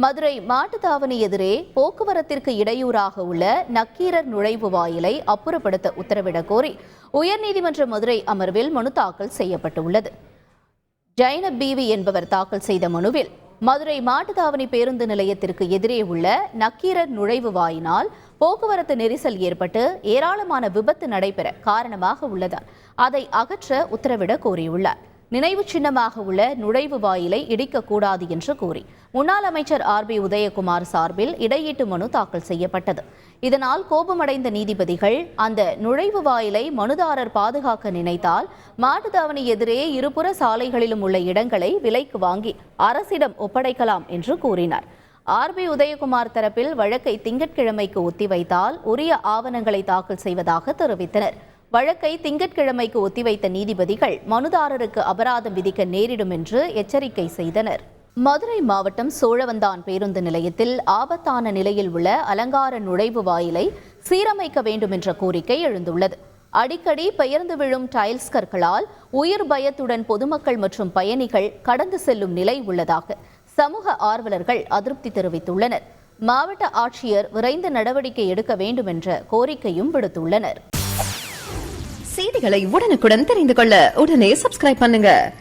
மதுரை மாட்டுத்தாவணி எதிரே போக்குவரத்திற்கு இடையூறாக உள்ள நக்கீரர் நுழைவு வாயிலை அப்புறப்படுத்த உத்தரவிடக் கோரி உயர்நீதிமன்ற மதுரை அமர்வில் மனு தாக்கல் செய்யப்பட்டுள்ளது. ஜைனப் பீவி என்பவர் தாக்கல் செய்த மனுவில் மதுரை மாட்டுத்தாவணி பேருந்து நிலையத்திற்கு எதிரே உள்ள நக்கீரர் நுழைவு வாயினால் போக்குவரத்து நெரிசல் ஏற்பட்டு ஏராளமான விபத்து நடைபெற காரணமாக உள்ளதால் அதை அகற்ற உத்தரவிட கோரியுள்ளார். நினைவு சின்னமாக உள்ள நுழைவு வாயிலை இடிக்கக்கூடாது என்று கூறி முன்னாள் அமைச்சர் RB உதயகுமார் சார்பில் இடையீட்டு மனு தாக்கல் செய்யப்பட்டது. இதனால் கோபமடைந்த நீதிபதிகள் அந்த நுழைவு வாயிலை மனுதாரர் பாதுகாக்க நினைத்தால் மாட்டுத்தாவணி எதிரே இருபுற சாலைகளிலும் உள்ள இடங்களை விலைக்கு வாங்கி அரசிடம் ஒப்படைக்கலாம் என்று கூறினார். RB உதயகுமார் தரப்பில் வழக்கை திங்கட்கிழமைக்கு ஒத்திவைத்தால் உரிய ஆவணங்களை தாக்கல் செய்வதாக தெரிவித்தனர். வழக்கை திங்கட்கிழமைக்கு ஒத்திவைத்த நீதிபதிகள் மனுதாரருக்கு அபராதம் விதிக்க நேரிடும் என்று எச்சரிக்கை செய்தனர். மதுரை மாவட்டம் சோழவந்தான் பேருந்து நிலையத்தில் ஆபத்தான நிலையில் உள்ள அலங்கார நுழைவு வாயிலை சீரமைக்க வேண்டும் என்ற கோரிக்கை எழுந்துள்ளது. அடிக்கடி பெயர்ந்து விழும் டைல்ஸ் கற்களால் உயிர் பயத்துடன் பொதுமக்கள் மற்றும் பயணிகள் கடந்து செல்லும் நிலை உள்ளதாக சமூக ஆர்வலர்கள் அதிருப்தி தெரிவித்துள்ளனர். மாவட்ட ஆட்சியர் விரைந்து நடவடிக்கை எடுக்க வேண்டும் என்ற கோரிக்கையும் விடுத்துள்ளனர். செய்திகளை உடனுக்குடன் தெரிந்து கொள்ள உடனே சப்ஸ்கிரைப் பண்ணுங்க.